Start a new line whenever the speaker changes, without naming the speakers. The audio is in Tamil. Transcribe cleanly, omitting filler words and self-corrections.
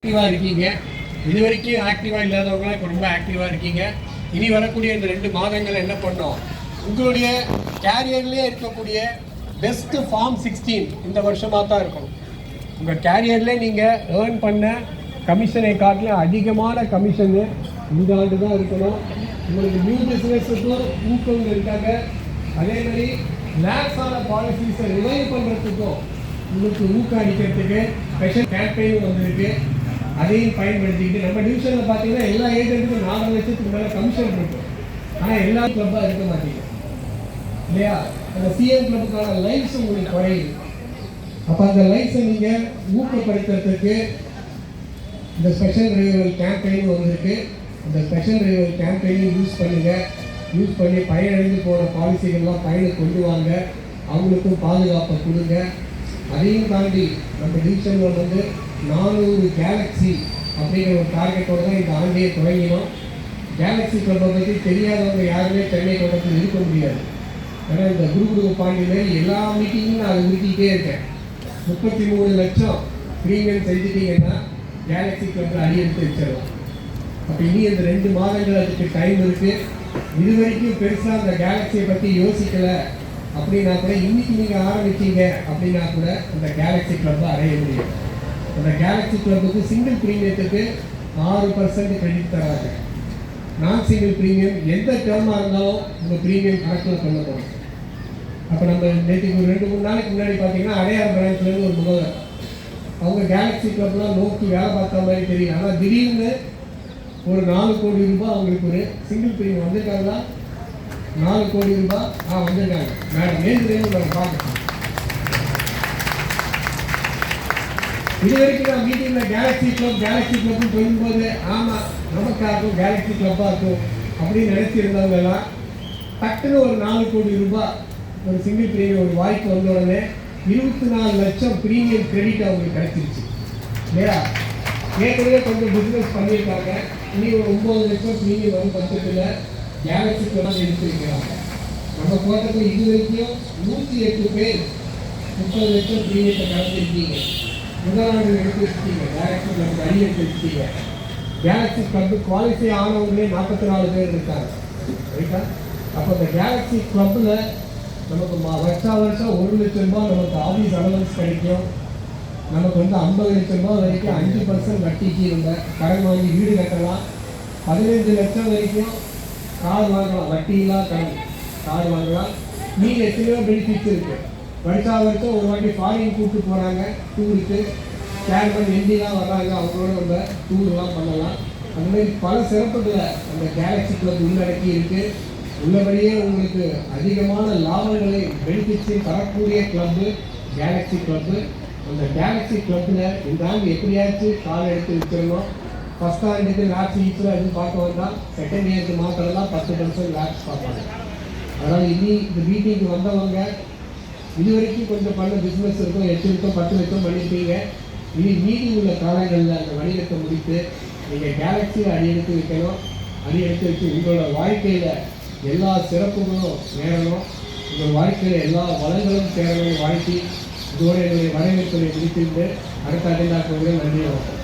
ஆக்டிவாக இருக்கீங்க. இது வரைக்கும் ஆக்டிவாக இல்லாதவங்களாம் இப்போ ரொம்ப ஆக்டிவாக இருக்கீங்க. இனி வரக்கூடிய இந்த 2 மாதங்கள் என்ன பண்ணோம், உங்களுடைய கேரியர்லேயே இருக்கக்கூடிய பெஸ்ட்டு ஃபார்ம் 16 இந்த வருஷமாக தான் இருக்கணும். உங்கள் கேரியர்லேயே நீங்கள் ஏர்ன் பண்ண கமிஷனை காட்டிலும் அதிகமான கமிஷனு இந்த ஆண்டு தான் இருக்கணும். உங்களுக்கு நியூ பிஸ்னஸுக்கும் ஊக்கம் இருக்காங்க. அதே மாதிரி லேக்ஸான பாலிசிஸை ரிவைவ் பண்ணுறதுக்கும் உங்களுக்கு ஊக்கம் அடிக்கிறதுக்கு ஸ்பெஷல் கேம்பெயின் வந்திருக்கு. அதையும் பயன்படுத்திக்கிட்டு நம்ம டிவிஷனில் பார்த்தீங்கன்னா எல்லா ஏஜென்ட்டுக்கும் 4 லட்சத்துக்கு மேலே கமிஷன் இருக்கும். ஆனால் எல்லா கிளப்பாக இருக்க மாட்டீங்க இல்லையா? அந்த சிஎம் கிளப்புக்கான லைஃப்ஸ் உங்களுக்கு குறையுது. அப்போ அந்த லைஃப்ஸை நீங்கள் ஊக்கப்படுத்துறதுக்கு இந்த ஸ்பெஷல் ரிவைவல் கேம்பெயின் வந்திருக்கு. அந்த ஸ்பெஷல் ரிவைவல் கேம்பெயினையும் யூஸ் பண்ணுங்கள். யூஸ் பண்ணி பயனடைந்து போன பாலிசிகள்லாம் பயனை கொண்டு வாங்க. அவங்களுக்கும் பாதுகாப்பை கொடுங்க. அதையும் தாண்டி நம்ம டிவிஷனில் வந்து 400 கேலக்ஸி அப்படிங்கிற ஒரு டார்கெட்டோடு தான் இந்த ஆண்டையே தொடங்கினோம். கேலக்ஸி கிளப்பை பற்றி தெரியாதவங்க யாருமே சென்னை தொடக்கத்தில் இருக்க முடியாது. ஏன்னா இந்த குரு பாண்டியில் எல்லா மீட்டிங்கும் நான் உறுத்திக்கிட்டே இருக்கேன். 33 லட்சம் ப்ரீமியம் செஞ்சுட்டீங்கன்னா கேலக்ஸி கிளப்பில் அடியெடுத்து வச்சிடலாம். அப்போ இனி இந்த 2 மாதங்கள் அதுக்கு டைம் இருக்குது. இது வரைக்கும் பெருசாக அந்த கேலக்ஸியை பற்றி யோசிக்கலை அப்படின்னா கூட இன்றைக்கி நீங்கள் ஆரம்பிச்சிங்க அப்படின்னா கூட அந்த கேலக்ஸி கிளப்பை அடைய முடியும். அந்த கேலக்ஸி கிளப்புக்கு சிங்கிள் ப்ரீமியத்துக்கு 6% கிரெடிட் தராங்க. நான் சிங்கிள் ப்ரீமியம் எந்த டேர்மாக இருந்தாலும் உங்கள் ப்ரீமியம் கணக்கில் பண்ணப்படும். அப்போ நம்ம நேற்றுக்கு ஒரு 2-3 நாளைக்கு முன்னாடி பார்த்தீங்கன்னா அடையார் பிரான்ச்லேருந்து ஒரு முகவர் அவங்க கேலக்ஸி கிளப்லாம் நோக்கி வேலை பார்த்த மாதிரி தெரியும். ஆனால் திடீர்னு ஒரு 4 கோடி ரூபாய் அவங்களுக்கு ஒரு சிங்கிள் ப்ரீமியம் வந்திருக்காங்களா? 4 கோடி ரூபாய் வந்திருக்காங்க. மேடம் நேற்று நம்ம பார்க்கலாம். இது வரைக்கும் நான் மீட்டிங்கில் கேலக்ஸி கிளப்னு சொல்லும்போது ஆமாம் நமக்காகும் கேலக்ஸி கிளப்பாக இருக்கும் அப்படின்னு நினச்சிருந்தவங்கெல்லாம் டக்குன்னு ஒரு 4 கோடி ரூபாய் ஒரு சிங்கிள் ப்ரீமியம் ஒரு வாய்ப்பு வந்த உடனே 24 லட்சம் ப்ரீமியம் கிரெடிட் அவங்களுக்கு கிடைச்சிருச்சு இல்லையா? ஏற்கனவே கொஞ்சம் பிஸ்னஸ் பண்ணியிருக்காங்க. இனி ஒரு 9 லட்சம் ப்ரீமியம் வந்து பட்சத்தில் கேலக்ஸி கிளப் எடுத்து வைக்கிறாங்க. நம்ம போட்டதுக்கு இது வரைக்கும் 108 பேர் 30 லட்சம் ப்ரீமியத்தை கடந்திருக்கீங்க. முதலாண்டு எடுத்து வச்சுட்டீங்க. கேலக்ஸி கிளப் அடி எடுத்து வச்சுட்டீங்க. கேலக்ஸி கிளப்பு குவாலிஃபை ஆனவங்களே 44 பேர் இருக்காங்க ரைட்டா? அப்போ இந்த கேலக்ஸி கிளப்பில் நமக்கு வருஷம் 1 லட்சம் ரூபாய் நமக்கு ஆஃபீஸ் அலவன்ஸ் கிடைக்கும். நமக்கு வந்து 50 லட்சம் ரூபாய் வரைக்கும் 5% வட்டிக்கு இருந்த கடன் வாங்கி வீடு கட்டலாம். 15 லட்சம் வரைக்கும் கார் வாங்கலாம். வட்டியில்லா கடன் கார் வாங்கலாம். நீங்கள் எத்தனையோ பெனிஃபிட்ஸ் இருக்குது. வருஷம் ஒரு வாட்டி ஃபாரின் கூப்பிட்டு போகிறாங்க டூருக்கு. சேர்மன் எம்பிலாம் வர்றாங்க. அவங்களோட நம்ம டூர்லாம் பண்ணலாம். அந்த மாதிரி பல சிறப்புகளை அந்த கேலக்ஸி கிளப் உள்ளடக்கி இருக்குது. உள்ளபடியே உங்களுக்கு அதிகமான லாபங்களை பெனிஃபிட்ஸையும் தரக்கூடிய கிளப்பு கேலக்ஸி கிளப்பு. அந்த கேலக்ஸி கிளப்பில் இந்த ஆண்டு எப்படியாச்சும் கால் எடுத்து வச்சிடணும். ஃபஸ்ட் ஆண்டுக்கு லேப்ஸ் ஈஸில் எதுவும் பார்க்க வந்தால் செகண்ட் இயருக்கு மாத்திரம்லாம் 10% லேப்ஸ் பார்ப்பாங்க. அதனால் இனி இந்த மீட்டிங்கு வந்தவங்க இது வரைக்கும் கொஞ்சம் பண்ண பிஸ்னஸ் இருக்கும். 8 லட்சம் 10 லட்சம் பண்ணியிருப்பீங்க. இனி மீட்டிங் உள்ள காலங்களில் அந்த வணிகத்தை முடித்து நீங்கள் கேலக்ஸியில் அடியெடுத்து வைக்கணும். அடியெடுத்து வச்சு உங்களோட வாழ்க்கையில் எல்லா சிறப்புகளும் நேரணும். உங்கள் வாழ்க்கையில் எல்லா வளங்களும் சேரணும் வாழ்த்தி இதோடு என்னுடைய வரவேற்பை முடித்திருந்து அடுத்த அடைந்தாக்குவதை நன்றி வணக்கம்.